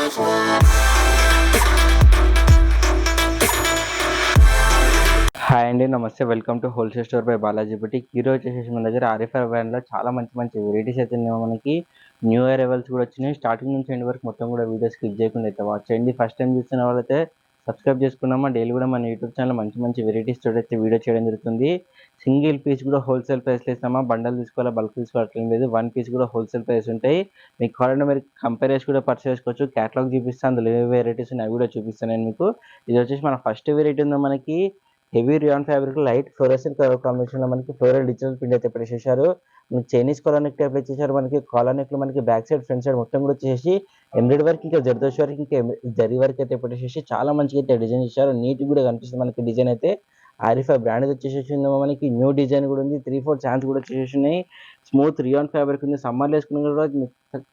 Hi అండి, నమస్తే. Welcome to wholesale store by Balaji boutique. ఈరోజు వచ్చేసి మన దగ్గర ఆర్ఎఫ్ఐ బ్రాండ్లో చాలా మంచి వెరైటీస్ అయితే ఉన్నాయి. మనకి న్యూ అరైవల్స్ కూడా వచ్చినాయి. స్టార్టింగ్ నుంచి ఎండ్ వరకు మొత్తం కూడా వీడియో స్కిప్ చేయకుండా అయితే వాచ్ చేయండి. ఫస్ట్ టైం చూస్తున్న వాళ్ళైతే సబ్స్క్రైబ్ చేసుకున్నామా. డైలీ కూడా మన యూట్యూబ్ ఛానల్ మంచి వెరైటీస్ తోటి అయితే వీడియో చేయడం జరుగుతుంది. సింగిల్ పీస్ కూడా హోల్సేల్ ప్రైస్లో ఇస్తామా. బండల్ తీసుకోవాలా, బల్క్ తీసుకోవట్లేదు లేదు. వన్ పీస్ కూడా హోల్సేల్ ప్రైస్ ఉంటాయి. మీకు కావాలంటే మీరు కంపేర్ చేసి కూడా పర్చేస్ చేసుకోవచ్చు. క్యాటలాగ్ చూపిస్తాను, అందులో ఏ వెరైటీస్ ఉన్నాయి అవి కూడా చూపిస్తాను నేను మీకు. ఇది వచ్చేసి మన ఫస్ట్ వెరైటీ ఉందో మనకి heavy rayon fabric light fluorescent colour కాంబినేషన్లో మనకి ఫ్లోరల్ డిజిటల్ ప్రింట్ అయితే పెట్టేసేసారు. మనకి చైనీస్ కాలర్ నెక్ టైప్ వచ్చేసారు. మనకి కాలర్ నెక్లో మనకి బ్యాక్ సైడ్ ఫ్రంట్ సైడ్ మొత్తం కూడా వచ్చేసి ఎంబ్రాయిడరీ వర్క్ ఇంకా జర్దోష్ వర్క్ ఇంకా జరీ వర్క్ అయితే పెట్టేసేసి చాలా మంచిగా అయితే డిజైన్ ఇచ్చారు. నీట్ కూడా కనిపిస్తుంది మనకి డిజైన్ అయితే. ఆరిఫై బ్రాండ్ వచ్చేసి మనకి న్యూ డిజైన్ కూడా ఉంది. 3/4 ఛాన్స్ కూడా వచ్చేసి ఉన్నాయి. స్మూత్ రియాన్ ఫ్యాబ్రిక్ ఉంది. సమ్మర్లో వేసుకున్న కూడా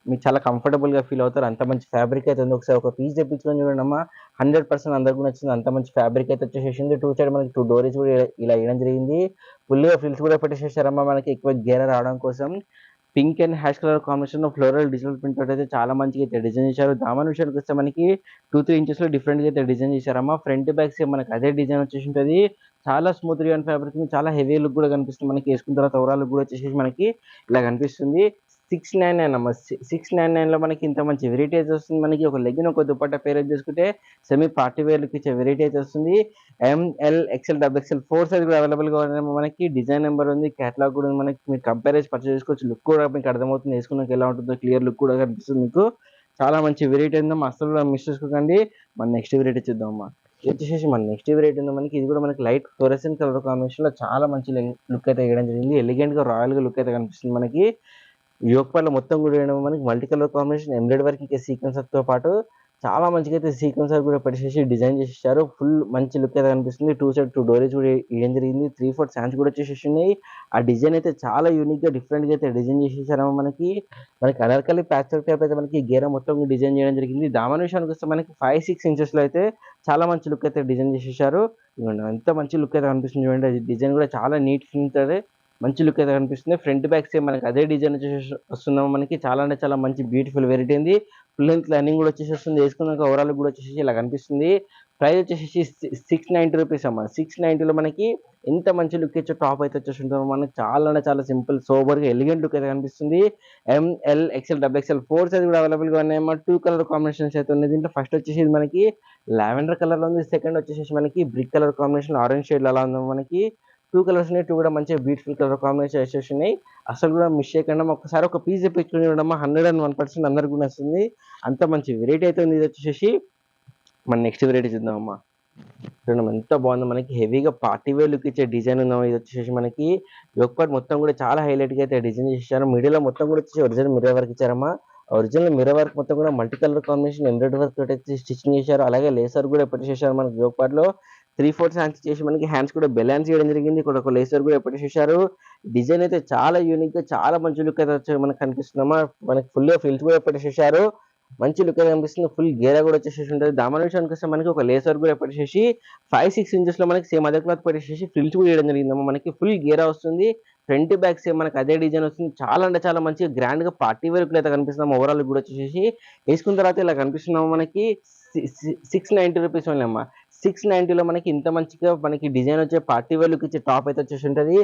మీకు చాలా కంఫర్టబుల్గా ఫీల్ అవుతారు. అంత మంచి ఫ్యాబ్రిక్ అయితే ఉంది. ఒకసారి ఒక పీస్ తెప్పించుకొని చూడండి అమ్మా, 100% అందరికీ నచ్చింది. అంత మంచి ఫ్యాబ్రిక్ అయితే వచ్చేసింది. 2 సైడ్ మనకి 2 డోరీస్ కూడా ఇలా వేయడం జరిగింది. ఫుల్గా ఫ్రిల్స్ కూడా పెట్టేసేసారమ్మా మనకి ఎక్కువ గేర రావడం కోసం. Pink and ash colour combination floral digital print అయితే చాలా మంచిగా అయితే డిజైన్ చేశారు. దామన్ విషయానికి వస్తే మనకి 2-3 ఇంచెస్లో డిఫరెంట్గా అయితే డిజైన్ చేశారమ్మా. ఫ్రంట్ బ్యాక్ సేమ్ మనకి అదే డిజైన్ వచ్చేసి ఉంటుంది. చాలా స్మూత్ రియాన్ ఫ్యాబ్రిక్, చాలా హెవీ లుక్ కూడా కనిపిస్తుంది మనకి. వేసుకున్న తర్వాత ఓవరాల్ లుక్ కూడా వచ్చేసి మనకి ఇలా కనిపిస్తుంది. 699 అమ్మ. 699లో మనకి ఇంత మంచి వెరైటీ అయితే వస్తుంది. మనకి ఒక లెగ్గిన్ ఒక దుపట్టా పేర్ చేసుకుంటే సెమీ పార్టీ వేర్ లుక్ ఇచ్చే వెరైటీ అయితే వస్తుంది. ML XL XXL 4 సైజ్ కూడా అవైలబుల్గా ఉన్నాయి. మనకి డిజైన్ నెంబర్ ఉంది, క్యాటలాగ్ కూడా మనకి మీరు కంపేర్ చేసి పర్చేస్ చేసుకోవచ్చు. లుక్ కూడా మీకు అర్థమవుతుంది, వేసుకున్నాక ఎలా ఉంటుందో క్లియర్ లుక్ కూడా కనిపిస్తుంది మీకు. చాలా మంచి వెరైటీ ఉందమ్మా, అసలు మిస్ చేసుకోకండి. మన నెక్స్ట్ వెరైటీ చూద్దామమ్మా. ఇది వచ్చేసి మన నెక్స్ట్ వెరైటీ ఉందో మనకి. ఇది కూడా మనకి లైట్ ఫ్లోరెసెంట్ కలర్ కాంబినేషన్లో చాలా మంచి లుక్ అయితే వేయడం జరిగింది. ఎలిగెంట్గా రాయల్గా లుక్ అయితే కనిపిస్తుంది మనకి. యోగపాల్లో మొత్తం కూడా వేయడం మనకి multi colour combination embroidery work ఇంకా సీక్వెన్సర్తో పాటు చాలా మంచిగా అయితే సీక్వెన్సర్ కూడా పెట్టేసి డిజైన్ చేసేసారు. ఫుల్ మంచి లుక్ అయితే కనిపిస్తుంది. 2 సైడ్ 2 డోరీస్ కూడా వేయడం జరిగింది. 3/4 ఛాన్స్ కూడా వచ్చేసి ఉన్నాయి. ఆ డిజైన్ అయితే చాలా యూనిక్గా డిఫరెంట్గా అయితే డిజైన్ చేసేసారమ్మా మనకి. అనార్కలి ప్యాచ్ వర్క్ టైప్ అయితే మనకి గేర మొత్తం డిజైన్ చేయడం జరిగింది. దామన్ విషయానికి వస్తే మనకి 5-6 ఇంచెస్లో అయితే చాలా మంచి లుక్ అయితే డిజైన్ చేసేసారు. ఎంత మంచి లుక్ అయితే కనిపిస్తుంది చూడండి. డిజైన్ కూడా చాలా నీట్ ఫినిష్ అయితే మంచి లుక్ అయితే కనిపిస్తుంది. ఫ్రంట్ బ్యాక్ సేమ్ మనకి అదే డిజైన్ వచ్చేసి వస్తున్నాము మనకి. చాలా మంచి బ్యూటిఫుల్ వెరైటీ ఉంది. ఫుల్ లెంత్ లైనింగ్ కూడా వచ్చేసి వస్తుంది. వేసుకున్నాక ఓవరాల్ కూడా వచ్చేసి ఇలా కనిపిస్తుంది. ప్రైస్ వచ్చేసి 690 రూపీస్ అమ్మా. 690లో మనకి ఎంత మంచి లుక్ ఇచ్చే టాప్ అయితే వచ్చేసి ఉంటుంది మనకి. చాలా సింపుల్ సోబర్గా ఎలిగెంట్ లుక్ అయితే కనిపిస్తుంది. ML XL XXL 4 సైజ్ కూడా అవైలబుల్గా ఉన్నాయమ్మా. 2 కలర్ కాంబినేషన్స్ అయితే ఉన్నాయి. దీంట్లో ఫస్ట్ వచ్చేసి మనకి లావెండర్ కలర్లో ఉంది. సెకండ్ వచ్చేసి మనకి brick colour combination orange shade అలా ఉంది మనకి. 2 కలర్స్ ఉన్నాయి. 2 కూడా మంచిగా బ్యూటిఫుల్ కలర్ కాంబినేషన్ వేసేసి ఉన్నాయి. అసలు కూడా మిస్ చేయకుండా ఒకసారి ఒక పీస్ తెప్పించుకుని చూడమ్మా, 101% అందరికి కూడా వస్తుంది. అంత మంచి వెరైటీ అయితే ఉంది. ఇది వచ్చేసి మన నెక్స్ట్ వెరైటీ చూద్దామమ్మా. చూడండి ఎంత బాగుందో మనకి. హెవీగా పార్టీ వేర్ లుక్ ఇచ్చే డిజైన్ ఉందాం. ఇది వచ్చేసి మనకి యోగపాట్ మొత్తం కూడా చాలా హైలైట్గా అయితే డిజైన్ చేశారు. మిడిల్లో మొత్తం కూడా వచ్చేసి ఒరిజినల్ మిర్రర్ వర్క్ ఇచ్చారమ్మా. ఒరిజినల్ మిర్రర్ వర్క్ మొత్తం కూడా multi colour combination embroidery work తోటి స్టిచ్చింగ్ చేశారు. అలాగే లేసర్ కూడా పెట్టేసేసారు మనకి. యోగపాట్లో 3/4 హ్యాండ్స్ చేసి మనకి హ్యాండ్స్ కూడా బ్యాలెన్స్ చేయడం జరిగింది. ఇక్కడ ఒక లేసర్ కూడా పెట్టేసేసారు. డిజైన్ అయితే చాలా యూనిక్గా చాలా మంచి లుక్ అయితే వచ్చి మనకి కనిపిస్తుందమ్మా. మనకి ఫుల్గా ఫిల్స్ కూడా పెట్టేసేసారు. మంచి లుక్ అయితే కనిపిస్తుంది. ఫుల్ గేరా కూడా వచ్చేసి ఉంటుంది. దామన్ విషయానికి వస్తే మనకి ఒక లేసర్ కూడా పెట్టేసి 5-6 ఇంచెస్లో మనకి సేమ్ అదే క్లాత్ పెట్టేసి ఫ్రిల్స్ కూడా వేయడం జరిగిందమ్మా. మనకి ఫుల్ గేరా వస్తుంది. ఫ్రంట్ బ్యాక్ సేమ్ మనకి అదే డిజైన్ వస్తుంది. చాలా మంచిగా గ్రాండ్గా పార్టీ వేర్ లుక్ అయితే కనిపిస్తున్నాం. ఓవరాల్ కూడా వచ్చేసి వేసుకున్న తర్వాత ఇలా కనిపిస్తున్నాము మనకి. 690 రూపీస్ ఓన్లీ అమ్మా. 690లో మనకి ఇంత మంచిగా మనకి డిజైన్ వచ్చే పార్టీ వేర్ లుక్ ఇచ్చే టాప్ అయితే వచ్చేసి ఉంటుంది.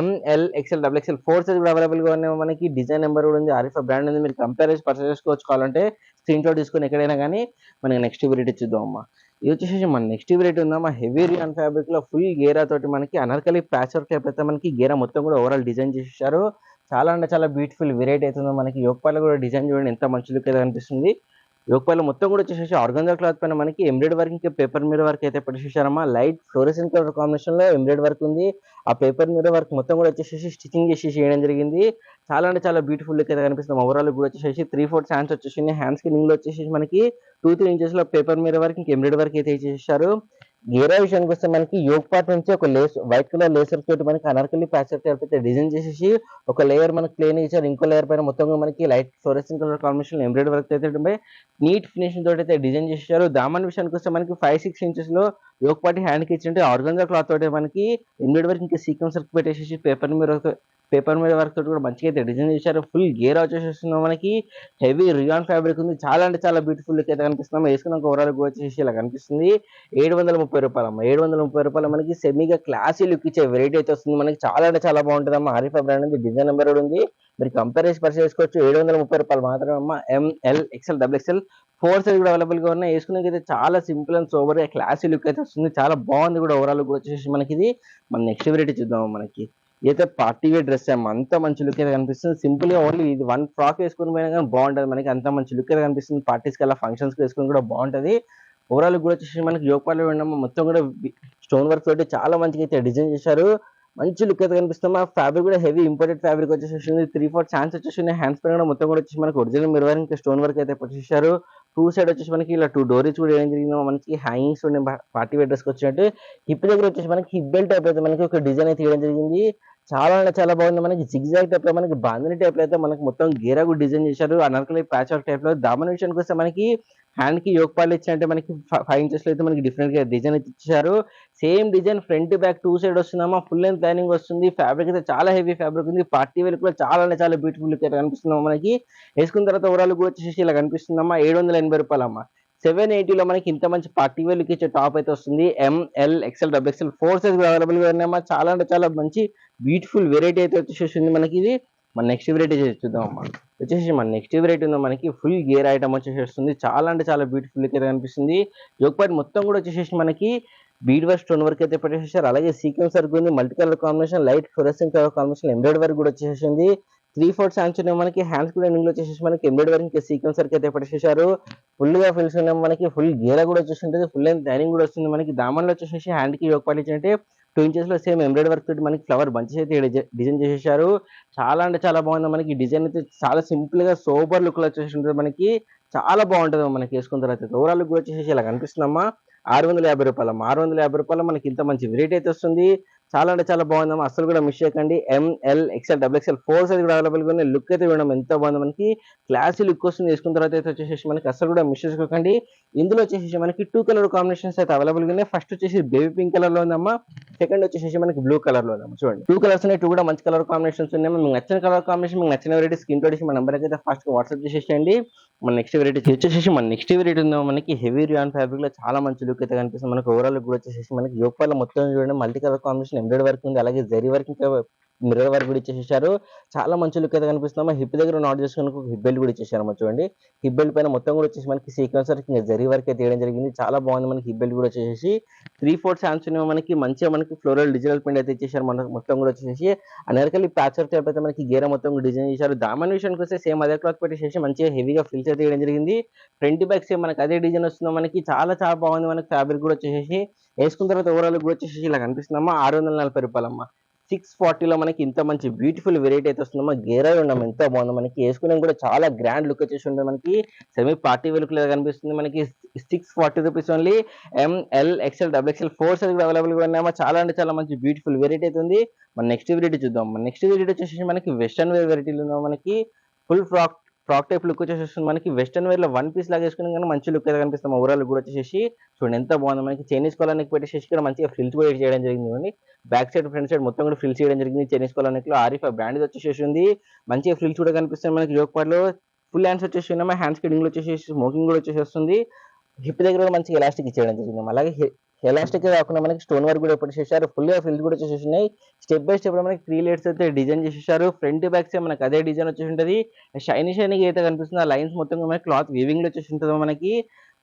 ML XL XXL 4 సైజ్ కూడా అవైలబుల్గా ఉన్నాయి మనకి. డిజైన్ నెంబర్ కూడా ఉంది. ఆరిఫా బ్రాండ్ ఉంది. మీరు కంపేర్ చేసి పర్చేస్ చేసుకోవాలంటే స్క్రీన్ షాట్ తీసుకొని ఎక్కడైనా కానీ మనకి నెక్స్ట్ వెరైటీ చూద్దాం అమ్మా. ఇది వచ్చేసి మన నెక్స్ట్ వెరైటీ ఉందమ్మా. హెవీ రియాన్ ఫ్యాబ్రిక్లో ఫుల్ గేరా తోటి మనకి అనార్కలి ప్యాచ్ వర్క్ టైప్ అయితే మనకి గేరా మొత్తం కూడా ఓవరాల్ డిజైన్ చేసేసారు. చాలా బ్యూటిఫుల్ వెరైటీ అవుతుందో మనకి. యోగపాల్లో కూడా డిజైన్ చూడండి ఎంత మంచి లుక్ అయితే కనిపిస్తుంది. యోగపాల్లో మొత్తం కూడా వచ్చేసి ఆర్గంజా క్లాత్ పైన మనకి ఎంబ్రాయిడరీ వర్క్ ఇంకా పేపర్ మిర్రర్ వర్క్ అయితే పెట్టేసేసారమ్మా. లైట్ ఫ్లోరెసెంట్ కలర్ కాంబినేషన్లో ఎంబ్రాయిడరీ వర్క్ ఉంది. ఆ పేపర్ మిర్రర్ వర్క్ మొత్తం కూడా వచ్చేసి స్టిచ్చింగ్ చేసి చేయడం జరిగింది. చాలా బ్యూటిఫుల్ లుక్ అయితే కనిపిస్తుంది. ఓవరాల్ కూడా వచ్చేసి 3/4 హ్యాండ్స్ వచ్చేసి హ్యాండ్స్కి లింగ్లో వచ్చేసి మనకి 2-3 ఇంచెస్లో పేపర్ మిర్రర్ వర్క్ ఇంకా ఎంబ్రాయిడరీ వర్క్ అయితే చేసేసారు. గేరా విషయానికి వస్తే మనకి యోగ్ పార్ట్ నుంచి ఒక లేస్ వైట్ కలర్ లేసర్ తోటి మనకి అనార్కలి ప్యాచ్ అయితే డిజైన్ చేసేసి ఒక లేయర్ మనకి ప్లేన్ ఇచ్చారు. ఇంకో లేయర్ పైన మొత్తం మనకి light fluorescent colour combination embroidery work అయితే నీట్ ఫినిషింగ్ తోటి అయితే డిజైన్ చేశారు. దామన్ విషయానికి వస్తే మనకి 5-6 ఇంచెస్లో యోగ్ పార్టీ హ్యాండ్కి ఇచ్చింటే ఆర్గంజా క్లాత్ తోటి మనకి ఎంబ్రాయిడరీ వర్క్ ఇంకా సీక్వెన్స్ వర్క్ పెట్టేసి పేపర్ మీద పేపర్ మీద వర్క్ తోటి కూడా మంచిగా అయితే డిజైన్ చేశారు. ఫుల్ గేర్ వచ్చేసి మనకి హెవీ రియాన్ ఫ్యాబ్రిక్ ఉంది. చాలా అంటే చాలా బ్యూటిఫుల్ లుక్ అయితే కనిపిస్తున్నాం. వేసుకున్నాక ఓవరాల్ కూడా వచ్చేసి ఇలా కనిపిస్తుంది. రూ. 730 అమ్మ. రూ. 730 మనకి సెమీగా క్లాసీ లుక్ ఇచ్చే వెరైటీ అయితే వస్తుంది. మనకి చాలా అంటే చాలా బాగుంటుంది అమ్మ. ఆరిఫా బ్రాండ్ ఉంది, డిజైన్ నెంబర్ కూడా ఉంది. మీరు కంపేర్ చేసి పర్చేస్ చేసుకోవచ్చు. రూ. 730 మాత్రమే అమ్మ. M L XL double XL 4 size కూడా అవైలబుల్ గా ఉన్నాయి. వేసుకునేకైతే చాలా సింపుల్ అండ్ సోబర్ గా క్లాసీ లుక్ అయితే వస్తుంది. చాలా బాగుంది కూడా ఓవరాల్ కూడా వచ్చేసి మనకి ఇది. మన నెక్స్ట్ వెరైటీ చూద్దాం. మనకి అయితే పార్టీ వేర్ డ్రెస్ ఏమో అంత మంచి లుక్ అయితే కనిపిస్తుంది. సింపుల్ గా ఓన్లీ ఇది 1 ఫ్రాక్ వేసుకుని పోయినా కానీ బాగుంటది. మనకి అంత మంచి లుక్ అయితే కనిపిస్తుంది. పార్టీస్ కి అలా ఫంక్షన్స్ కి వేసుకుని కూడా బాగుంటది. ఓవరాల్ కూడా వచ్చేసి మనకి యోగపాలు వినడం మొత్తం కూడా స్టోన్ వర్క్ తోటి చాలా మంచిగా అయితే డిజైన్ చేశారు. మంచి లుక్ అయితే కనిపిస్తుంది. ఆ ఫ్యాబ్రిక్ కూడా హెవీ ఇంపోర్టెడ్ ఫ్యాబ్రిక్ వచ్చేసి 3/4 హ్యాండ్స్ వచ్చేసి హ్యాండ్స్ పైన కూడా మొత్తం కూడా వచ్చేసి మనకి ఒరిజినల్ మిర్రర్ ఇంకా స్టోన్ వర్క్ అయితే పట్టేశారు. 2 సైడ్ వచ్చేసి మనకి ఇలా 2 డోరీస్ కూడా ఏం జరిగిందో మనకి హ్యాంగింగ్స్ పార్టీ వేర్ డ్రెస్ వచ్చినట్టు. హిప్ దగ్గర వచ్చేసి మనకి హిప్ బెల్ట్ టైప్ అయితే మనకి ఒక డిజైన్ అయితే తీయడం జరిగింది. చాలా అంటే చాలా బాగుంది. మనకి జిగ్జాగ్ టైప్ లో మనకి బాందని టైప్ లో అయితే మనకి మొత్తం గేరా కూడా డిజైన్ చేశారు. అనార్కలి ప్యాచ్ వర్క్ టైప్ లో. దామన్ విషయానికి వస్తే మనకి హ్యాండ్ కి యోగ్ పాలు ఇచ్చినట్టే మనకి 5 ఇంచెస్ లో అయితే మనకి డిఫరెంట్ గా డిజైన్ అయితే ఇచ్చారు. Same design front back 2 side వస్తుందమ్మా. ఫుల్ లెంత్ లైనింగ్ వస్తుంది. ఫ్యాబ్రిక్ అయితే చాలా హెవీ ఫ్యాబ్రిక్ ఉంది. పార్టీ వేర్ కూడా చాలా అంటే చాలా బ్యూటిఫుల్ లుక్ అయితే కనిపిస్తుందమ్మా. మనకి వేసుకున్న తర్వాత ఓవరాల్ కూడా వచ్చేసి ఇలా కనిపిస్తుందమ్మా. రూ. 780 అమ్మా. 780లో మనకి ఇంత మంచి పార్టీ వేర్ లుక్ ఇచ్చే టాప్ అయితే వస్తుంది. M L XL double XL 4 size కూడా అవైలబుల్ గా ఉన్నాయమ్మా. చాలా అంటే చాలా మంచి బ్యూటిఫుల్ వెరైటీ అయితే వచ్చేసి మనకి ఇది. మన నెక్స్ట్ వెరైటీ చూద్దాం అమ్మా. వచ్చేసి మన నెక్స్ట్ వెరైటీ ఉందో మనకి ఫుల్ గేర్ ఐటమ్ వచ్చేసి వస్తుంది. చాలా అంటే చాలా బ్యూటిఫుల్ అయితే కనిపిస్తుంది. యోగపాటి మొత్తం కూడా వచ్చేసి మనకి బీడ్ వర్క్ స్టోన్ వర్క్ అయితే పెట్టేసారు. అలాగే సీక్వెన్స్ వర్క్ ఉంది. Multi colour combination, light fluorescent colour combination, embroidery work కూడా వచ్చేసింది. 3/4 హ్యాండ్స్ ఉన్నాయి మనకి. హ్యాండ్స్ కూడా ఎండింగ్ లో వచ్చేసి మనకి ఎంబ్రాయిడరీ వర్క్ ఇంకా సీక్వెన్స్ వర్క్ అయితే పెట్టేసారు. ఫుల్ గా ఫిల్స్ ఉన్నాయి మనకి. ఫుల్ గేరా కూడా వచ్చేసి ఉంటుంది. ఫుల్ లెంత్ లైనింగ్ కూడా వస్తుంది మనకి. దామన్లో వచ్చేసి హ్యాండ్ కి యోగపాటి ఇచ్చినట్టే 2 ఇంచెస్ లో సేమ్ ఎంబ్రాయిడరీ వర్క్ తోటి మనకి ఫ్లవర్ బంచెస్ అయితే డిజైన్ చేసేసారు. చాలా అంటే చాలా బాగుంది. మనకి డిజైన్ అయితే చాలా సింపుల్ గా సూపర్ లుక్ లో వచ్చేసి ఉంటుంది మనకి. చాలా బాగుంటది మనకి వేసుకున్న తర్వాత. ఓవరాల్ లుక్ వచ్చేసి ఇలా కనిపిస్తుందమ్మా. రూ. 650 అమ్మా. రూ. 650 మనకి ఇంత మంచి వెరైటీ అయితే వస్తుంది. చాలా అంటే చాలా బాగుందమ్మా. అసలు కూడా మిస్ చేయకండి. M L XL double XL 4 size కూడా అవైలబుల్ గా ఉన్నాయి. లుక్ అయితే చూడడం ఎంత బాగుంది మనకి. క్లాసీ లుక్ వస్తుంది. వేసుకున్న తర్వాత అయితే వచ్చేసి మనకి అసలు కూడా మిస్ చేసుకోకండి. ఇందులో వచ్చేసి మనకి 2 కలర్ కాంబినేషన్స్ అయితే అవైలబుల్ గా ఉన్నాయి. ఫస్ట్ వచ్చేసి బేబీ పింక్ కలర్ లో ఉందమ్మా. సెకండ్ వచ్చేసి మనకి బ్లూ కలర్ లో ఉందమ్మా. చూడండి 2 కలర్స్ ఉన్నాయి. 2 కూడా మంచి కలర్ కాంబినేషన్స్ ఉన్నాయి. మీకు నచ్చిన కలర్ కాంబినేషన్, మీకు నచ్చిన వెరైటీ స్క్రీన్ తోటి మన నెంబర్ అయితే ఫస్ట్ వాట్సాప్ చేసేయండి. మన నెక్స్ట్ వెరైటీ వచ్చేసి మన నెక్స్ట్ వెరైటీ ఉందో మనకి హెవీ రియాన్ ఫ్యాబ్రిక్ లో చాలా మంచి లుక్ అయితే కనిపిస్తుంది. మనకి ఓవరాల్ లుక్ కూడా వచ్చేసి మనకి యోగపాల మొత్తం చూడండి multi colour combination embroidery work ఉంది. అలాగే జరీ వర్క్ ఇంకా మిర్రర్ వర్క్ కూడా ఇచ్చేసారు. చాలా మంచి లుక్ అయితే కనిపిస్తుంది. హిప్ దగ్గర నాట్ చేసుకుని హిప్ బెల్ట్ కూడా ఇచ్చేసారు. చూడండి హిప్ బెల్ట్ పైన మొత్తం కూడా వచ్చేసి మనకి సీక్వెన్స్ వర్క్ ఇంకా జరీ వర్క్ అయితే వేయడం జరిగింది. చాలా బాగుంది. మనకి హిప్ బెల్ట్ కూడా వచ్చేసి 3/4 హ్యాండ్స్ మనకి మంచిగా మనకి ఫ్లోరల్ డిజిటల్ ప్రింట్ అయితే ఇచ్చేసారు. మనకి మొత్తం కూడా వచ్చేసి అనర్కలి ప్యాచ్ వర్క్ టైప్ అయితే మనకి గేర మొత్తం డిజైన్ చేశారు. దామన్ విషయానికి వస్తే సేమ్ అదే క్లాత్ పెట్టేసి మంచిగా హెవీగా ఫిల్స్ అయితే వేయడం జరిగింది. ఫ్రంట్ బ్యాక్ సేమ్ మనకి అదే డిజైన్ వస్తుంది. మనకి చాలా చాలా బాగుంది. మనకి ఫ్యాబ్రిక్ కూడా వచ్చేసి వేసుకున్న తర్వాత ఓవరాల్ కూడా వచ్చేసి ఇలా కనిపిస్తుందమ్మా. రూ. 640 అమ్మా. 640లో మనకి ఇంత మంచి బ్యూటిఫుల్ వెరైటీ అయితే వస్తుందమ్మా. గేరా ఉండడం ఎంత బాగుందో మనకి. వేసుకునే కూడా చాలా గ్రాండ్ లుక్ వచ్చేసి ఉంటుంది. మనకి సెమీ పార్టీ లుక్ లేదా కనిపిస్తుంది. మనకి 640 rupees only. M L XL double XL 4 size కూడా అవైలబుల్ గా ఉన్నాయమ్మా. చాలా అంటే చాలా మంచి బ్యూటిఫుల్ వెరైటీ అయితే ఉంది. మన నెక్స్ట్ వెరైటీ చూద్దాం. మన నెక్స్ట్ వెరైటీ వచ్చేసి మనకి వెస్టర్న్ వేర్ వెరైటీలు ఉందా. మనకి ఫుల్ ఫ్రాక్ టైప్ లుక్ వచ్చేసి మనకి వెస్టర్న్ వేర్ లో 1 పీస్ లాగా వేసుకుని కానీ మంచి లుక్ అయితే కనిపిస్తాం. ఓవరాల్ కూడా వచ్చేసి చూడండి ఎంత బాగుంది. మనకి చైనీస్ కాలర్కి పెట్టేసి కూడా మంచిగా ఫ్రిల్స్ కూడా చేయడం జరిగింది. బ్యాక్ సైడ్ ఫ్రంట్ సైడ్ మొత్తం కూడా ఫ్రిల్స్ చేయడం జరిగింది. చైనీస్ కాలర్కి లో ఆరిఫా బ్రాండ్ వచ్చేసి ఉంది. మంచిగా ఫ్రిల్స్ కూడా కనిపిస్తుంది మనకి. యోగపాట్లో ఫుల్ హ్యాండ్స్ వచ్చేసి ఉన్నామా. హ్యాండ్స్ కిడింగ్ లో వచ్చేసి స్మోకింగ్ కూడా వచ్చేసి వస్తుంది. హిప్ దగ్గర కూడా మంచిగా ఎలాస్టిక్ ఇచ్చేయడం జరిగింది. అలాగే ఎలాస్టిక్ కాకుండా మనకి స్టోన్ వర్క్ కూడా ఎప్పుడు చేశారు. ఫుల్ గా ఫ్రిల్స్ కూడా వచ్చేసి ఉన్నాయి. స్టెప్ బై స్టెప్ మనకి 3 లేయర్స్ అయితే డిజైన్ చేసేసారు. ఫ్రంట్ బ్యాక్ సైడ్ మనకి అదే డిజైన్ వచ్చేసి ఉంటుంది. షైనీ అయితే కనిపిస్తుంది. ఆ లైన్స్ మొత్తం మనకి క్లాత్ వీవింగ్ లో వచ్చేసి ఉంటుంది. మనకి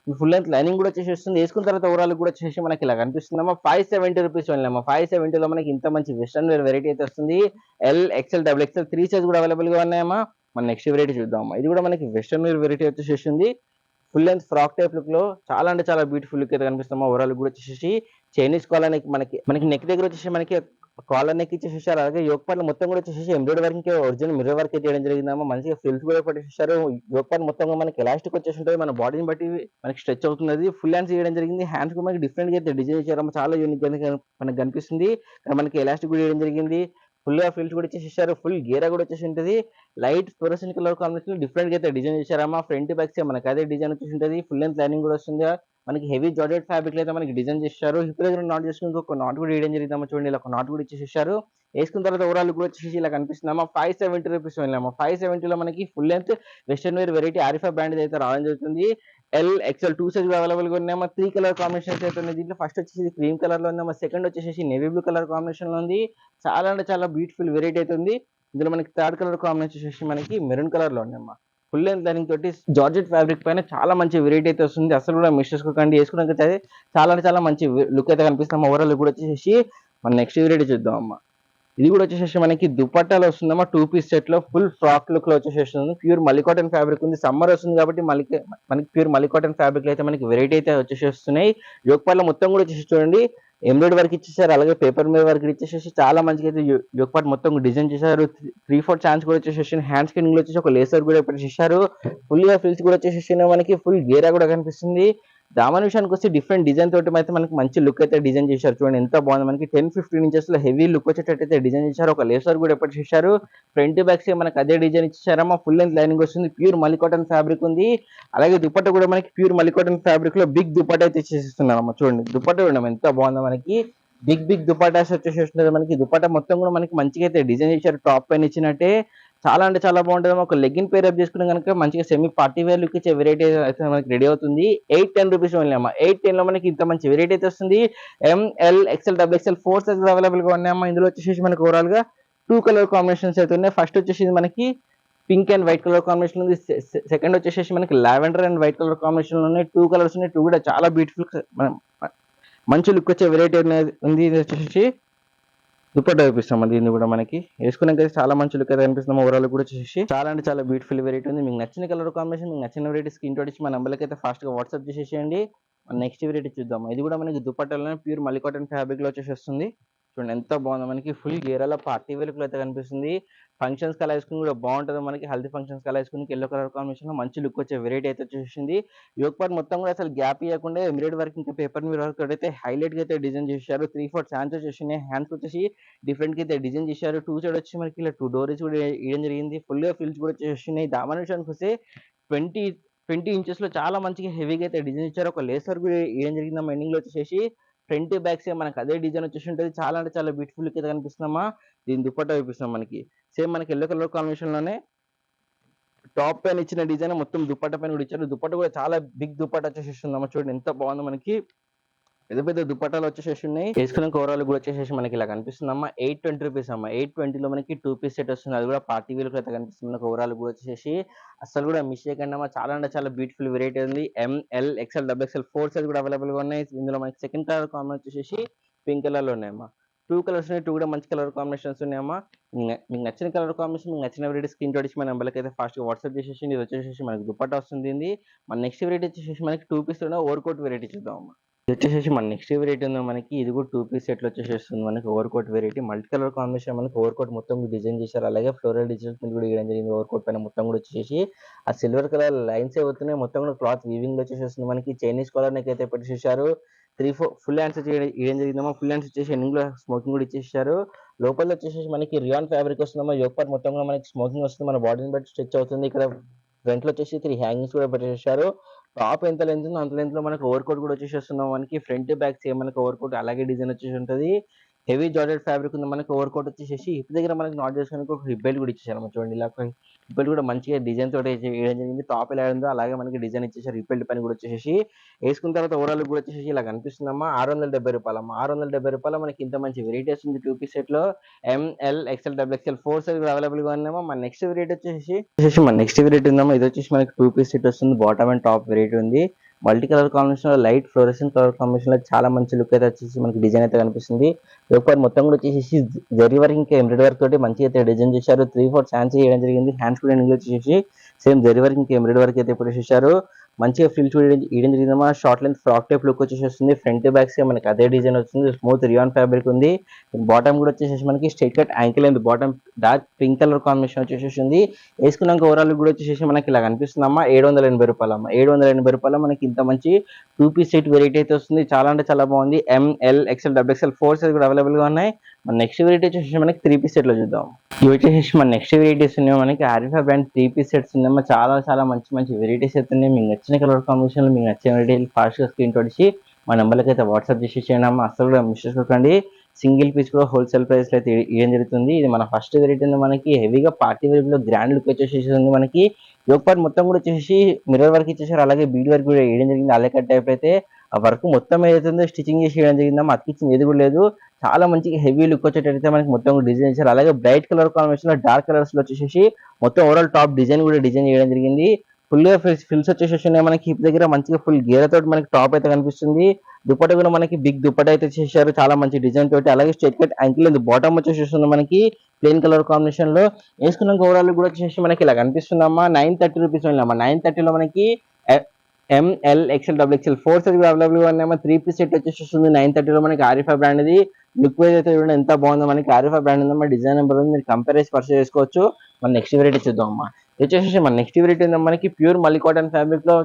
ఫుల్ లెంత్ లైనింగ్ కూడా వచ్చేసి వస్తుంది. వేసుకున్న తర్వాత ఓవరాల్ కూడా వచ్చేసి మనకి ఇలా కనిపిస్తుందమ్మా. 570 రూపీస్ ఓన్లీ. 570లో మనకి ఇంత మంచి వెస్టర్న్ వేర్ వెరైటీ అయితే వస్తుంది. L XL double XL 3 size కూడా అవైలబుల్ గా ఉన్నాయమ్మా. మన నెక్స్ట్ వెరైటీ చూద్దాం. ఇది కూడా మనకి వెస్టర్న్ వేర్ వెరైటీ వచ్చేసి full length frock type look లో చాలా అంటే చాలా బ్యూటిఫుల్ లుక్ అయితే కనిపిస్తామా. ఓవరాల్ కూడా వచ్చేసి చైనీస్ కాలర్ నెక్ మనకి నెక్ దగ్గర వచ్చేసి మనకి కాలర్ నెక్ ఇచ్చేసారు. అలాగే యోగపాట్లు మొత్తం కూడా వచ్చేసి ఎంబ్రాయిడరీ వర్క్ ఇంకా ఒరిజినల్ మిర్రర్ వర్క్ అయితే చేయడం జరిగిందమ్మా. మంచిగా ఫ్రిల్స్ కూడా పెట్టేసారు. యోగపాట్లు మొత్తం మనకి ఎలాస్టిక్ వచ్చేసి ఉంటుంది. మన బాడీని బట్టి మనకి స్ట్రెచ్ అవుతుంది. ఫుల్ హ్యాండ్స్ చేయడం జరిగింది. హ్యాండ్స్ కూడా మనకి డిఫరెంట్ గా అయితే డిజైన్ చేశారమ్మా. చాలా యూనిక్ మనకి కనిపిస్తుంది. మనకి ఎలాస్టిక్ కూడా చేయడం జరిగింది. ఫుల్ గా ఫ్రిల్స్ కూడా ఇచ్చేసారు. ఫుల్ గేరా కూడా వచ్చేసి ఉంటుంది. Light fluorescent colour combination different గా అయితే డిజైన్ చేశారమ్మా. ఫ్రంట్ బ్యాక్ మనకి అదే డిజైన్ వచ్చేసి ఉంటుంది. ఫుల్ లెంత్ లైనింగ్ కూడా వస్తుంది. మనకి హెవీ జార్జెట్ ఫ్యాబ్రిక్ అయితే మనకి డిజైన్ చేశారు. హిప్ దగ్గర నాట్ చేసుకుని ఒక నాట్ కూడా వేయడం జరిగిందమ్మా. చూడండి ఇలా ఒక నాట్ కూడా ఇచ్చేసారు. వేసుకున్న తర్వాత ఓవరాల్ కూడా వచ్చేసి ఇలా కనిపిస్తుందమ్మా. 570 రూపీస్ వెళ్ళామా. 570లో మనకి full length western wear variety Arifa brand అయితే రావడం జరుగుతుంది. ఎల్ ఎక్స్ఎల్ 2 సైజ్ అవైలబుల్ గా ఉన్నాయమ్మా. 3 కలర్ కాంబినేషన్స్ అయితే ఉన్నాయి. దీంట్లో ఫస్ట్ వచ్చేసి క్రీమ్ కలర్ లో ఉందమ్మా. సెకండ్ వచ్చేసి నేవీ బ్లూ కలర్ కాంబినేషన్ లో ఉంది. చాలా అంటే చాలా బ్యూటిఫుల్ వెరైటీ అయితే ఉంది. ఇందులో మనకి థర్డ్ కలర్ కాంబినేషన్ వచ్చేసి మనకి మెరూన్ కలర్ లో ఉన్నాయమ్మా. ఫుల్ లెంత్ లైనింగ్ తోటి జార్జెట్ ఫ్యాబ్రిక్ పైన చాలా మంచి వెరైటీ అయితే వస్తుంది. అసలు కూడా మిస్ చేసుకోకండి. వేసుకోవడానికి అయితే చాలా అంటే చాలా మంచి లుక్ అయితే కనిపిస్తుంది. ఓవరాల్ కూడా వచ్చేసి మన నెక్స్ట్ వెరైటీ చూద్దాం అమ్మా. ఇది కూడా వచ్చేసి మనకి దుపట్టాలో వస్తుందమ్మా. 2 పీస్ సెట్ లో ఫుల్ ఫ్రాక్ లుక్ లో వచ్చేసేస్తుంది. ప్యూర్ మల్లికాటన్ ఫ్యాబ్రిక్ ఉంది. సమ్మర్ వస్తుంది కాబట్టి మనకి ప్యూర్ మల్లికాటన్ ఫ్యాబ్రిక్ అయితే మనకి వెరైటీ అయితే వచ్చేసేస్తున్నాయి. యోగపాట్లో మొత్తం కూడా వచ్చేసి చూడండి ఎంబ్రాయిడరీ వర్క్ ఇచ్చేసారు. అలాగే పేపర్ మీద వర్క్ ఇచ్చేసేసి చాలా మంచిగా అయితే యోగపాట్ మొత్తం డిజైన్ చేశారు. 3/4 ఛాన్స్ కూడా వచ్చేసి హ్యాండ్ స్కిన్ కూడా వచ్చేసి ఒక లేసర్ కూడా పెట్టేసారు. ఫుల్ గా ఫ్రిల్స్ కూడా వచ్చేసి మనకి ఫుల్ గేరా కూడా కనిపిస్తుంది. దామన్ విషయానికి వస్తే డిఫరెంట్ డిజైన్ తోటి అయితే మనకి మంచి లుక్ అయితే డిజైన్ చేశారు. చూడండి ఎంత బాగుంది. మనకి 10-15 ఇంచెస్ లో హెవీ లుక్ వచ్చేటట్టు అయితే డిజైన్ చేశారు. ఒక లేసర్ కూడా ఎప్పుడు చేశారు. ఫ్రంట్ బ్యాక్ సైడ్ మనకి అదే డిజైన్ ఇచ్చారమ్మా. ఫుల్ లెంత్ లైనింగ్ వస్తుంది. ప్యూర్ మల్లికాటన్ ఫ్యాబ్రిక్ ఉంది. అలాగే దుపట్టా కూడా మనకి ప్యూర్ మల్లికాటన్ ఫ్యాబ్రిక్ లో బిగ్ దుపట్టా అయితే ఇచ్చేస్తున్నారమ్మా. చూడండి దుపట్టా కూడా ఎంత బాగుందో. మనకి బిగ్ దుపట్టాస్ వచ్చేసేస్తున్నారు. మనకి దుపట్టా మొత్తం కూడా మనకి మంచిగా అయితే డిజైన్ చేశారు. టాప్ పైన ఇచ్చినట్టే చాలా అంటే చాలా బాగుంటుంది. ఒక లెగ్గిన్ పేర్ అప్ చేసుకుని కనుక మంచిగా సెమీ పార్టీ వేర్ లుక్ ఇచ్చే వెరైటీ అయితే మనకి రెడీ అవుతుంది. 810 రూపీస్ ఓన్లీ అమ్మా. 810 లో మనకి ఇంత మంచి వెరైటీ అయితే వస్తుంది. M L XL double XL 4 size available గా ఉన్నాయమ్మా. ఇందులో వచ్చేసి మనకి ఓవరాల్ గా 2 కలర్ కాంబినేషన్స్ అయితే ఉన్నాయి. ఫస్ట్ వచ్చేసి మనకి pink and white colour combination ఉంది. సెకండ్ వచ్చేసి మనకి lavender and white colour combination ఉన్నాయి. 2 కలర్స్ ఉన్నాయి. 2 కూడా చాలా బ్యూటిఫుల్ మంచి లుక్ వచ్చే వెరైటీ ఉంది. ఇది వచ్చేసి దుపట్టా చూపిస్తాం. దీన్ని కూడా మనకి వేసుకున్నాక చాలా మంచి లుక్ అయితే కనిపిస్తున్నాం. ఓవరాల్ కూడా వచ్చేసి చాలా అంటే చాలా బ్యూటిఫుల్ వెరైటీ ఉంది. మీకు నచ్చిన కలర్ కాంబినేషన్, మీకు నచ్చిన వెరైటీ స్క్రీన్ షాట్ ఇచ్చి మా నెంబర్కి అయితే ఫాస్ట్ గా వాట్సాప్ చేసేయండి. నెక్స్ట్ వెరైటీ చూద్దాం. ఇది కూడా మనకి దుపట్టాలోనే ప్యూర్ మల్లికాటన్ ఫ్యాబ్రిక్ లో వచ్చేస్తుంది. చూడండి ఎంత బాగుందో. మనకి ఫుల్ గేరాల పార్టీ వేర్ లుక్ అయితే కనిపిస్తుంది. ఫంక్షన్స్ కలా వేసుకుని కూడా బాగుంటుంది. మనకి హల్దీ ఫంక్షన్స్ కలా వేసుకుని ఎల్లో కలర్ కాంబినేషన్ లో మంచి లుక్ వచ్చే వెరైటీ అయితే వచ్చేసింది. యోగ్ పార్ట్ మొత్తం కూడా అసలు గ్యాప్ ఇవ్వకుండా ఎంబ్రాయిడరీ వర్క్ ఇంకా పేపర్ మీద వర్క్ అయితే హైలైట్ గా అయితే డిజైన్ చేశారు. 3/4 ఛాన్స్ వచ్చేసినాయి. హ్యాండ్స్ వచ్చేసి డిఫరెంట్ గా అయితే డిజైన్ చేశారు. 2 సైడ్ వచ్చి మనకి ఇలా 2 డోరీస్ కూడా వేయడం జరిగింది. ఫుల్ గా ఫిల్స్ కూడా వచ్చేసినాయి. దామన్ విషయానికి వస్తే 20 ఇంచెస్ లో చాలా మంచిగా హెవీగా అయితే డిజైన్ ఇచ్చారు. ఒక లేసర్ కూడా వేయడం జరిగింది. ఎండింగ్ లో వచ్చేసి ఫ్రంట్ బ్యాక్ సైడ్ మనకి అదే డిజైన్ వచ్చేసి ఉంటుంది. చాలా అంటే చాలా బ్యూటిఫుల్ అయితే కనిపిస్తున్నామా. దీని దుపట్టా చూపిస్తున్నాం. మనకి సేమ్ మనకి ఎల్లో కలర్ కాంబినేషన్ లోనే టాప్ పైన ఇచ్చిన డిజైన్ మొత్తం దుపట్టా పైన కూడా ఇచ్చారు. దుపట్టా కూడా చాలా బిగ్ దుపట్టా వచ్చేసేస్తుందమ్మా. చూడండి ఎంత బాగుందో. మనకి పెద్ద పెద్ద దుపట్టాలు వచ్చేసేసి ఉన్నాయి. వేసుకున్న ఓవరాల్ కూడా వచ్చేసి మనకి ఇలా కనిపిస్తుందమ్మా. 820 రూపీస్ అమ్మా. 820 లో మనకి 2 పీస్ సెట్ వస్తుంది. అది కూడా పార్టీ వేర్ అయితే కనిపిస్తుంది. మనకి ఓవరాల్ కూడా వచ్చేసి అసలు కూడా మిస్ చేయకండి అమ్మా. చాలా అంటే చాలా బ్యూటిఫుల్ వెరైటీ ఉంది. M L XL double XL 4 size కూడా అవైలబుల్ గా ఉన్నాయి. ఇందులో మనకి సెకండ్ కలర్ కాంబినేషన్ వచ్చేసి పింక్ కలర్ లో ఉన్నాయమ్మా. 2 కలర్స్ ఉన్నాయి. 2 కూడా మంచి కలర్ కాంబినేషన్స్ ఉన్నాయమ్మా. మీకు నచ్చిన కలర్ కాంబినేషన్, మీకు నచ్చిన వెరైటీ స్క్రీన్ షాట్ ఇచ్చి మన నెంబర్కి అయితే ఫాస్ట్ గా వాట్సాప్ చేసేసి ఇది వచ్చేసి మనకి దుపట్టా వస్తుంది. మన నెక్స్ట్ వెరైటీ వచ్చేసి మనకి 2 పీస్ ఓవర్ కోట్ వెరైటీ చూద్దాం అమ్మా. ఇది వచ్చేసి మన నెక్స్ట్ వెరైటీ ఉందో మనకి. ఇది కూడా 2 పీస్ సెట్ లో వచ్చేసేస్తుంది. మనకి overcoat variety multi colour combination. మనకి ఓవర్ కోట్ మొత్తం డిజైన్ చేశారు. అలాగే ఫ్లోరల్ డిజైన్స్ కూడా వేయడం జరిగింది. ఓవర్ కోట్ పైన మొత్తం కూడా వచ్చేసి ఆ సిల్వర్ కలర్ లైన్స్ అవుతున్నాయి. మొత్తం కూడా క్లాత్ వీవింగ్ లో వచ్చేసేస్తుంది. మనకి చైనీస్ కలర్ నెక్ అయితే పెట్టేసేసారు. 3-4 ఫుల్ హ్యాండ్స్ వేయడం జరిగిందమ్మా. ఫుల్ హ్యాండ్స్ వచ్చేసి ఎండింగ్ లో స్మోకింగ్ కూడా ఇచ్చేసారు. లోపల వచ్చేసి మనకి రియాన్ ఫ్యాబ్రిక్ వస్తుందమ్మా. యోగ్ పార్ట్ మొత్తం కూడా మనకి స్మోకింగ్ వస్తుంది. మన బాడీని బట్టి స్ట్రెచ్ అవుతుంది. ఇక్కడ ఫ్రంట్ లో వచ్చేసి 3 హ్యాంగింగ్స్ కూడా పెట్టేసారు. టాప్ ఎంత లెంత్ ఉందో అంత లెంత్ లో మనకి ఓవర్ కోట్ కూడా వచ్చేసేస్తున్నాం. మనకి ఫ్రంట్ బ్యాక్ సేమ్ మనకి ఓవర్ కోట్ అలాగే డిజైన్ వచ్చేసి ఉంటుంది. హెవీ జార్జెట్ ఫ్యాబ్రిక్ ఉంది. మనకి ఓవర్ కోట్ వచ్చేసి హిప్ దగ్గర మనకి నాట్ చేసుకోవడానికి ఒక హిప్ బెల్ట్ కూడా ఇచ్చేసారు. చూడండి ఇలా హిప్ బెల్ట్ కూడా మంచిగా డిజైన్ తోటి వేయడం జరిగింది. టాప్ ఎలా ఉందో అలాగే మనకి డిజైన్ ఇచ్చేసారు. హిప్ బెల్ట్ పైన కూడా వచ్చేసి వేసుకున్న తర్వాత ఓవరాల్ కూడా వచ్చేసి ఇలా కనిపిస్తుందమ్మా. 670 రూపాయలమ్మా. 670 రూపాయలు మనకి ఇంత మంచి వెరైటీస్ ఉంది. 2 పీస్ సెట్ లో M L XL double XL 4 size available గా ఉన్నామా. మన నెక్స్ట్ వెరైటీ వచ్చేసి మన నెక్స్ట్ వెరైటీ ఉందమ్మా. ఇది వచ్చేసి మనకి 2 పీస్ సెట్ వస్తుంది. బాటమ్ అండ్ టాప్ వెరైటీ ఉంది. మల్టీ కలర్ కాంబినేషన్ లో లైట్ ఫ్లోరెసెంట్ కలర్ కాంబినేషన్ లో చాలా మంచి లుక్ అయితే వచ్చేసి మనకి డిజైన్ అయితే కనిపిస్తుంది. ఒకసారి మొత్తం కూడా వచ్చేసి జరీ వర్క్ ఇంకా ఎంబ్రాయిడరీ వర్క్ తోటి మంచిగా అయితే డిజైన్ చేశారు. 3/4 ఛాన్స్ చేయడం జరిగింది. హ్యాండ్స్ కూడా వచ్చేసి సేమ్ జరీ వర్క్ ఇంకా ఎంబ్రాయిడరీ వర్క్ అయితే ఇప్పుడు చేశారు. మంచిగా ఫిల్ చూడడం జరిగిందమ్మా. Short length frock type look వచ్చేసి ఫ్రంట్ బ్యాక్ మనకి అదే డిజైన్ వస్తుంది. స్మూత్ రియాన్ ఫ్యాబ్రిక్ ఉంది. బాటమ్ కూడా వచ్చేసి మనకి straight cut ankle length bottom dark pink colour combination వచ్చేసి వేసుకున్నాక ఓవరాల్ కూడా వచ్చేసి మనకి ఇలా కనిపిస్తుందమ్మా. 780 రూపాయలు అమ్మా. 780 రూపాయలు మనకి ఇంత మంచి 2 పీస్ సెట్ వెరైటీ అయితే వస్తుంది. చాలా అంటే చాలా బాగుంది. M L XL double XL 4 size కూడా అవైలబుల్ గా ఉన్నాయి. మన నెక్స్ట్ వెరైటీ వచ్చేసి మనకి 3 పీస్ సెట్లో చూద్దాం. ఇవి వచ్చేసి మన నెక్స్ట్ వెరైటీస్ ఉన్నాయి మనకి ఆరిఫా బ్రాండ్ 3 పీస్ సెట్స్ ఉన్నాయి. చాలా మంచి మంచి వెరైటీస్ అయితే ఉన్నాయి. మీకు నచ్చిన కలర్ కాంబినేషన్లో మీకు నచ్చిన వెరైటీ ఫాస్ట్గా స్క్రీన్ తోడిచి మా నెంబర్కి అయితే వాట్సాప్ చేసి చేయండి అమ్మ. అసలు కూడా మిస్ చేసుకోకండి. సింగిల్ పీస్ కూడా హోల్సేల్ ప్రైస్లో అయితే ఇవ్వడం జరుగుతుంది. ఇది మన ఫస్ట్ వెరైటీ ఉంది మనకి హెవీగా పార్టీ వేర్లో గ్రాండ్ లుక్ వచ్చేసి ఉంది మనకి. యోక్ పార్ట్ మొత్తం కూడా వచ్చేసి మిర్రర్ వర్క్ ఇచ్చేసారు, అలాగే బీడ్ వర్క్ కూడా వేయడం జరిగింది. అలే కట్ టైప్ అయితే ఆ వర్క్ మొత్తం ఏదైతుందో స్టిచ్చింగ్ చేసి వేయడం జరిగిందమ్మా. అతికిచ్చింది ఏది కూడా లేదు. చాలా మంచి హెవీ లుక్ వచ్చేటట్టయితే మనకి మొత్తం డిజైన్ చేశారు. అలాగే బ్రైట్ కలర్ కాంబినేషన్ లో డార్క్ కలర్స్ లో వచ్చేసి మొత్తం ఓవరాల్ టాప్ డిజైన్ కూడా డిజైన్ చేయడం జరిగింది. ఫుల్ గా ఫిల్స్ వచ్చేసి ఉన్నాయి మనకి. హిప్ దగ్గర మంచిగా ఫుల్ గేర తోటి మనకి టాప్ అయితే కనిపిస్తుంది. దుపట్ట కూడా మనకి బిగ్ దుపట్ట అయితే చేశారు చాలా మంచి డిజైన్ తోటి. అలాగే స్ట్రైట్ కట్ యాంకిల్ బాటమ్ వచ్చేసి మనకి ప్లెయిన్ కలర్ కాంబినేషన్ లో వేసుకున్నాక ఓవరాల్ కూడా వచ్చేసి మనకి ఇలా కనిపిస్తుందమ్మా. 930 రూపీస్ అమ్మా. 930లో మనకి ఎంఎల్ ఎక్స్ఎల్ XXL 4 సైజ్ కూడా అవైలబుల్ గా ఉన్నాయమ్మా. 3 పీస్ సెట్ వచ్చేసి 930లో మనకి ఆరిఫా బ్రాండ్ ఇది. లుక్ వైజ్ అయితే చూడండి ఎంత బాగుందో మనకి. ఆరిఫా బ్రాండ్ ఉందమ్మా. డిజైన్ నెంబర్ ఉంది, మీరు కంపేర్ చేసి పర్చేస్ చేసుకోవచ్చు. మన నెక్స్ట్ వెరైటీ చూద్దాం అమ్మా. వచ్చేసి మన నెక్స్ట్ వెరైటీ ఉందా మనకి ప్యూర్ మల్లీ కాటన్ ఫ్యాబ్రిక్ లో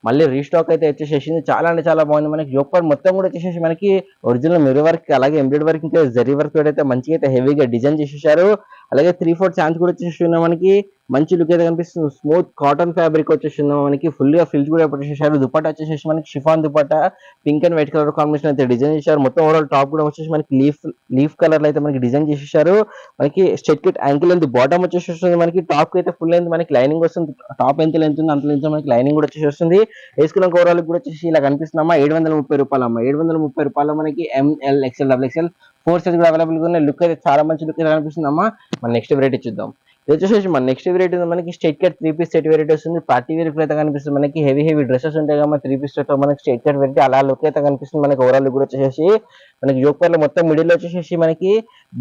మళ్ళీ రీస్టాక్ అయితే వచ్చేసేసింది. చాలా బాగుంది మనకి. యోక్ పార్ట్ మొత్తం కూడా వచ్చేసి మనకి ఒరిజినల్ మిర్రర్ వర్క్ అలాగే ఎంబ్రాయిడరీ వర్క్ ఇంకా జరీ వర్క్ అయితే మంచిగా అయితే హెవీగా డిజైన్ చేసేసారు. అలాగే 3/4 ఛాన్స్ కూడా వచ్చేసి మనకి మంచి లుక్ అయితే కనిపిస్తుంది. స్మూత్ కాటన్ ఫ్యాబ్రిక్ వచ్చేసి మనకి ఫుల్ గా ఫిల్స్ కూడా వచ్చేసారు. దుపట్టా వచ్చేసి మనకి chiffon dupatta pink and white colour combination అయితే డిజైన్ చేశారు. మొత్తం ఓవరాల్ టాప్ కూడా వచ్చేసి మనకి లీఫ్ కలర్ అయితే మనకి డిజైన్ చేసేసారు. మనకి straight cut ankle length bottom వచ్చేసి మనకి టాప్ కి అయితే ఫుల్ లెంత్ మనకి లైనింగ్ వస్తుంది. టాప్ ఎంత లెంత్ ఉంది అంత లెంత్ మనకి లైనింగ్ కూడా వచ్చేసి వస్తుంది. వేసుకున్న ఓవరాల్ కూడా వచ్చేసి ఇలా కనిపిస్తుందమ్మా. 730 రూపాయలు అమ్మా. 730 రూపాయలు మనకి ఎంఎల్ ఎక్స్ఎల్ XXL 4 సైజ్ కూడా అవైలబుల్ గా ఉన్నాయి. లుక్ అయితే చాలా మంచి లుక్ అయితే కనిపిస్తుందమ్మా. మన నెక్స్ట్ వెరైటీ చూద్దాం. ఇది వచ్చేసి మన నెక్స్ట్ వెరైటీ మనకి straight cut 3 piece set variety వస్తుంది. పార్టీ వేర్ అయితే కనిపిస్తుంది మనకి. హెవీ డ్రెస్సెస్ ఉంటాయి కదా 3 పీస్ సెట్ మనకి స్ట్రైట్ కట్ వెరైటీ అలా లుక్ అయితే కనిపిస్తుంది మనకి. ఓవరాల్ లుక్ కూడా వచ్చేసి మనకి యోక్ పార్ట్ లో మొత్తం మిడిల్ లో వచ్చేసి మనకి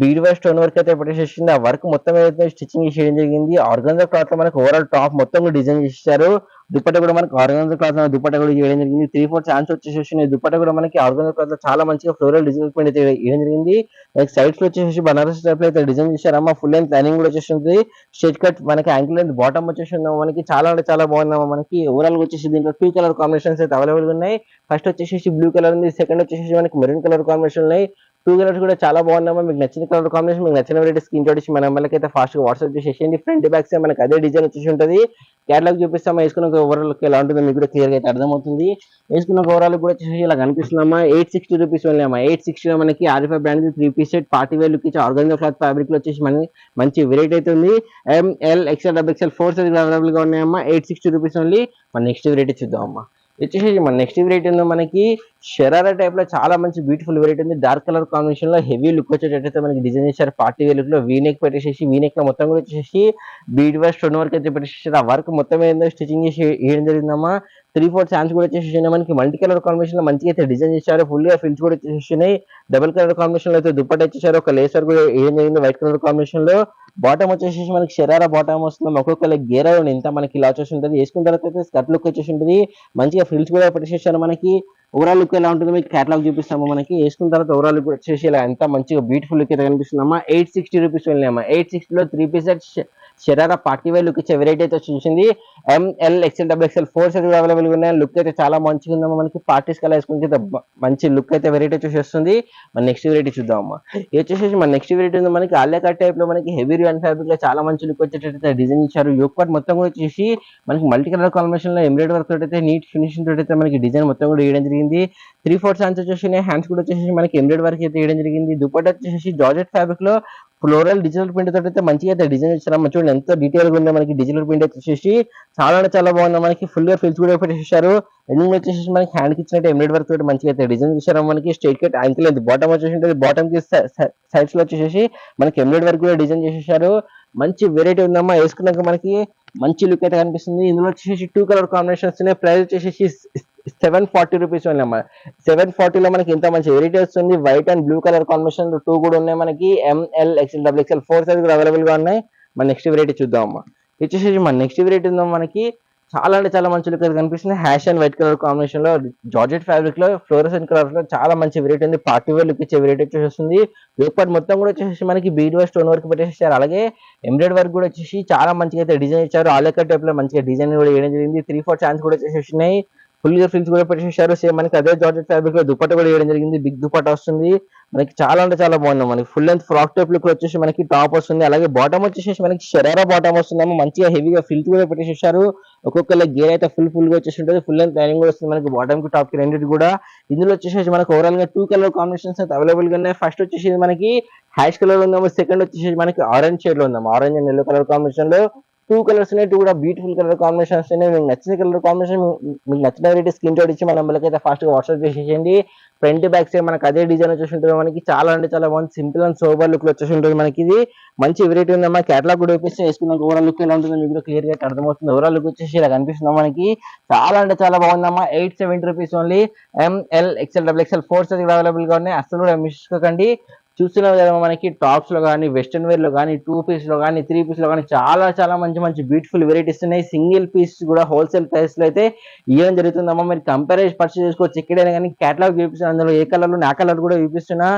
బీడ్ వర్క్ స్టోన్ వర్క్ అయితే పెట్టేసేసింది. ఆ వర్క్ మొత్తం ఏదైతే స్టిచ్చింగ్ చేయడం జరిగింది. ఆర్గన్జా క్లాత్ లో మనకి ఓవరాల్ టాప్ మొత్తం కూడా డిజైన్ చేశారు. దుపట్ట కూడా మనకి ఆర్గన్జా క్లాత్ దుపట్ట కూడా చేయడం జరిగింది. 3/4 ఛాన్స్ వచ్చేసి దుపట్ట కూడా మనకి ఆర్గన్జా క్లాత్ లో చాలా మంచిగా ఫ్లోరల్ డిజైన్ అయితే వేయడం జరిగింది. మనకి సైడ్స్ లో వచ్చేసి బనారస్ టైప్ లో అయితే డిజైన్ చేశారమ్మా. ఫుల్ లెంత్ లైనింగ్ కూడా వచ్చేసింది. స్ట్రెయిట్ కట్ మనకి యాంకిల్ లెంత్ బాటమ్ వచ్చేసి మనకి చాలా బాగుందమ్మా. మనకి ఓవరాల్ గా వచ్చేసి దీంట్లో 2 కలర్ కాంబినేషన్స్ అయితే అవైలబుల్ ఉన్నాయి. ఫస్ట్ వచ్చేసి బ్లూ కలర్ ఉంది, సెకండ్ వచ్చేసి మనకి మెరూన్ కలర్ కాంబినేషన్ ఉన్నాయి. 2 కలర్స్ కూడా చాలా బాగున్నామా. మీకు నచ్చిన కలర్ కాంబినేషన్ మీకు నచ్చిన వెరైటీ స్క్రీన్ షాట్ ఇచ్చి మన నెంబర్కి అయితే ఫాస్ట్ గా వాట్సాప్ చేసేయండి. ఫ్రంట్ బ్యాక్ సైడ్ మనకి అదే డిజైన్ వచ్చేసి ఉంటుంది. క్యాటలాగ్ చూపిస్తామా. వేసుకున్న ఓవరాల్ ఎలా ఉంటుందో మీకు కూడా క్లియర్ గా అయితే అర్థమవుతుంది. వేసుకున్న ఓవరాల్ కూడా వచ్చేసి ఇలా కనిపిస్తుందమ్మా. 860 రూపీస్ వెళ్ళామా. 860 మనకి Arifa brand 3 piece set party wear look ఇచ్చి ఆర్గన్జా క్లాత్ ఫ్యాబ్రిక్ లో వచ్చేసి మనకి మంచి వెరైటీ అయితే ఉంది. M L XL XXL 4 size available గా ఉన్నాయమ్మా. 860 రూపీస్ ఓన్లీ. మన నెక్స్ట్ వెరైటీ చూద్దాం అమ్మా. వచ్చేసి మన నెక్స్ట్ వెరైటీ ఉందో మనకి షరారా టైప్ లో చాలా మంచి బ్యూటిఫుల్ వెరైటీ ఉంది. డార్క్ కలర్ కాంబినేషన్ లో హెవీ లుక్ వచ్చేటట్టయితే మనకి డిజైన్ చేశారు. పార్టీ వేర్ లుక్ లో వీనెక్ పెట్టేసి వీనెక్ లో మొత్తం కూడా వచ్చేసి బీడ్ వర్క్ స్టోన్ వర్క్ అయితే పెట్టేసి ఆ వర్క్ మొత్తం ఏందో స్టిచ్చింగ్ చేసి వేయడం జరిగిందమ్మా. 3/4 ఛాన్స్ కూడా వచ్చేసి మనకి మల్టీ కలర్ కాంబినేషన్ లో మంచిగా అయితే డిజైన్ చేశారు. ఫుల్ గా ఫిల్స్ కూడా వచ్చేసినాయి. డబుల్ కలర్ కాంబినేషన్ లో అయితే దుపట్టా ఇచ్చేసారు. ఒక లేసర్ కూడా ఏం జరిగింది వైట్ కలర్ కాంబినేషన్ లో. బాటమ్ వచ్చేసి మనకి షరారా బాటమ్ వస్తుంది. ఒక్కొక్క గేరా ఇంత మనకి ఇలా వచ్చేసి ఉంటుంది. వేసుకున్న తర్వాత అయితే స్కర్ట్ లుక్ వచ్చేసి ఉంటుంది. మంచిగా ఫ్రిల్స్ కూడా పెట్టేసేసారు. మనకి ఓవరాల్ లుక్ ఎలా ఉంటుందో మీకు క్యాటలాగ్ చూపిస్తాము. మనకి వేసుకున్న తర్వాత ఓవరాల్ లుక్ వచ్చేసి ఇలా ఎంత మంచిగా బ్యూటిఫుల్ లుక్ అయితే కనిపిస్తుందమ్మా. 860 రూపీస్ వెళ్ళామా. 860లో 3 piece sharara party wear look ఇచ్చే వెరైటీ అయితే చూసింది. ఎంఎల్ ఎక్స్ఎల్ XXL 4 సైజ్ కూడా అవైలబుల్ గా ఉన్నాయి. లుక్ అయితే చాలా మంచిగా ఉందమ్మా. మనకి పార్టీస్ కల్లా వేసుకుంటే మంచి లుక్ అయితే వెరైటీ వచ్చేసి వస్తుంది. మన నెక్స్ట్ వెరైటీ చూద్దాం అమ్మా. ఇది వచ్చేసి మన నెక్స్ట్ వెరైటీ ఉంది మనకి ఆలియా కట్ టైప్ లో మనకి హెవీ రియాన్ ఫ్యాబ్రిక్ లో చాలా మంచి లుక్ వచ్చేటట్టు డిజైన్ ఇచ్చారు. యోక్ పార్ట్ మొత్తం కూడా వచ్చేసి మనకి మల్టీ కలర్ కాంబినేషన్ లో ఎంబ్రాయిడరీ వర్క్ తోటి అయితే నీట్ ఫినిషింగ్ తోటి అయితే మనకి డిజైన్ మొత్తం కూడా వేయడం జరిగింది. 3/4 ఛాన్స్ వచ్చేసి హ్యాండ్స్ కూడా వచ్చేసి మనకి ఎంబ్రాయిడరీ వర్క్ అయితే వేయడం జరిగింది. దుపట్టా వచ్చేసి జార్జెట్ ఫ్యాబ్రిక్ లో ఫ్లోరల్ డిజిటల్ ప్రింట్ తోటి అయితే మంచిగా అయితే డిజైన్ ఇచ్చారు. చూడండి ఎంత డీటెయిల్ గా ఉందో మనకి డిజిటల్ ప్రింట్ వచ్చేసి చాలా బాగుంది. మనకి ఫుల్ గా ఫిల్స్ కూడా పెట్టేసారు. ఎండింగ్ వచ్చేసి మనకి హ్యాండ్ కి ఇచ్చినట్టు ఎంబ్రాయిడరీ వర్క్ తోటి మంచిగా అయితే డిజైన్ చేశారు. మనకి straight cut ankle length bottom వచ్చేసి ఉంటుంది. బాటమ్ కి సైడ్స్ లో వచ్చేసి మనకి ఎంబ్రాయిడరీ వర్క్ కూడా డిజైన్ చేసేసారు. మంచి వెరైటీ ఉందమ్మా. వేసుకున్నాక మనకి మంచి లుక్ అయితే కనిపిస్తుంది. ఇందులో వచ్చేసి 2 కలర్ కాంబినేషన్స్ ఉన్నాయి. ప్రైస్ వచ్చేసి 740 రూపీస్ ఉన్నాయమ్మా. 740లో మనకి ఇంత మంచి వెరైటీ వస్తుంది. White and blue colour combination 2 కూడా ఉన్నాయి. మనకి ఎంఎల్ ఎక్స్ఎల్ XXL 4 సైజ్ కూడా అవైలబుల్ గా ఉన్నాయి. మన నెక్స్ట్ వెరైటీ చూద్దాం అమ్మా. వచ్చేసి మన నెక్స్ట్ వెరైటీ ఉందాం మనకి చాలా మంచి లుక్ అయితే కనిపిస్తుంది. Hash and white colour combination లో జార్జెట్ ఫ్యాబ్రిక్ లో ఫ్లోరసెంట్ కలర్ లో చాలా మంచి వెరైటీ ఉంది. పార్టీ వేర్ లుక్ ఇచ్చే వెరైటీ వచ్చేసి వస్తుంది. యోక్ పార్ట్ మొత్తం కూడా వచ్చేసి మనకి బీడ్ వర్క్ స్టోన్ వర్క్ పెట్టేసారు. అలాగే ఎంబ్రాయిడరీ వర్క్ కూడా వచ్చేసి చాలా మంచిగా అయితే డిజైన్ ఇచ్చారు. ఆలియా కట్ టైప్ లో మంచిగా డిజైన్ కూడా వేయడం జరిగింది. 3/4 ఛాన్స్ కూడా వచ్చేసి ఉన్నాయి. ఫుల్ గా ఫ్రిల్స్ కూడా పెట్టేసారు. సేమ్ మనకి అదే జార్జెట్ ఫ్యాబ్రిక్ లో దుపట్టా కూడా వేయడం జరిగింది. బిగ్ దుపట్టా వస్తుంది మనకి, చాలా అంటే చాలా బాగుంది. మనకి full length frock type look వచ్చేసి మనకి టాప్ వస్తుంది. అలాగే బాటమ్ వచ్చేసి మనకి షరారా బాటమ్ వస్తుందేమో, మంచిగా హెవీగా ఫ్రిల్స్ కూడా పెట్టేసారు. ఒక్కొక్క గేర్ అయితే ఫుల్ గా వచ్చేసి ఉంటుంది. ఫుల్ లెంత్ లైనింగ్ కూడా వస్తుంది మనకి బాటమ్ కి టాప్ కి రెండింటి కూడా. ఇందులో వచ్చేసి మనకి ఓవరాల్ గా 2 కలర్ కాంబినేషన్స్ అయితే అవైలబుల్ గా ఉన్నాయి. ఫస్ట్ వచ్చేసి మనకి హ్యాష్ కలర్ ఉందాము, సెకండ్ వచ్చేసి మనకి ఆరెంజ్ షేడ్ లో ఉందాము. Orange and yellow colour combination లో 2 కలర్స్ ఉన్నాయి. 2 కూడా బ్యూటిఫుల్ కలర్ కాంబినేషన్స్ ఉన్నాయి. మీకు నచ్చిన కలర్ కాంబినేషన్, మీకు నచ్చిన వెరైటీ స్క్రీన్ షాట్ ఇచ్చి మన నెంబర్కి అయితే ఫాస్ట్ గా వాట్సాప్ చేసేయండి. ఫ్రంట్ బ్యాక్ సైడ్ మనకి అదే డిజైన్ వచ్చేసి ఉంటుంది. మనకి చాలా అంటే చాలా బాగుంది. సింపుల్ అండ్ సోబర్ లుక్ లో వచ్చేసి ఉంటుంది. మనకి ఇది మంచి వెరైటీ ఉందమ్మా. క్యాటలాగ్ కూడా వేపిస్తే వేసుకున్నాక ఓవరాల్ లుక్ ఎలా ఉంటుంది మీకు క్లియర్ గా అర్థమవుతుంది. ఓవరాల్ లుక్ వచ్చేసి ఇలా కనిపిస్తుంది మనకి. చాలా అంటే చాలా బాగుందమ్మా. 870 rupees only. ML XL XXL 4 size కూడా అవైలబుల్ గా ఉన్నాయి. అసలు కూడా మిస్ కాకండి. చూస్తున్నాం కదా మనకి టాప్స్ లో కానీ, వెస్టర్న్ వేర్ లో కానీ, 2 పీస్ లో కానీ, 3 పీస్ లో కానీ చాలా చాలా మంచి బ్యూటిఫుల్ వెరైటీస్ ఉన్నాయి. సింగిల్ పీస్ కూడా హోల్సేల్ ప్రైస్ లో అయితే ఇవ్వడం జరుగుతుందమ్మా. మీరు కంపేర్ చేసి పర్చేస్ చేసుకోవచ్చు. ఎక్కడైనా కానీ క్యాటలాగ్ చూపిస్తున్నా, అందులో ఏ కలర్ లో ఆ కలర్ కూడా చూపిస్తున్నా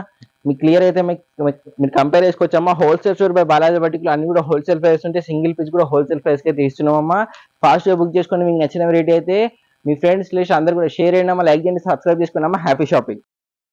మీకు క్లియర్ అయితే మీరు కంపేర్ చేసుకోవచ్చమ్మా. Wholesale store by Balaji boutique లో అన్ని కూడా హోల్సేల్ ప్రైస్ ఉంటే, సింగిల్ పీస్ కూడా హోల్సేల్ ప్రైస్ కి అయితే ఇస్తున్నామమ్మా. ఫాస్ట్ గా బుక్ చేసుకోండి. మీకు నచ్చిన వెరైటీ అయితే మీ ఫ్రెండ్స్ అందరూ కూడా షేర్ చేయండి, లైక్ చేయండి, సబ్స్క్రైబ్ చేసుకున్నామా. Happy shopping.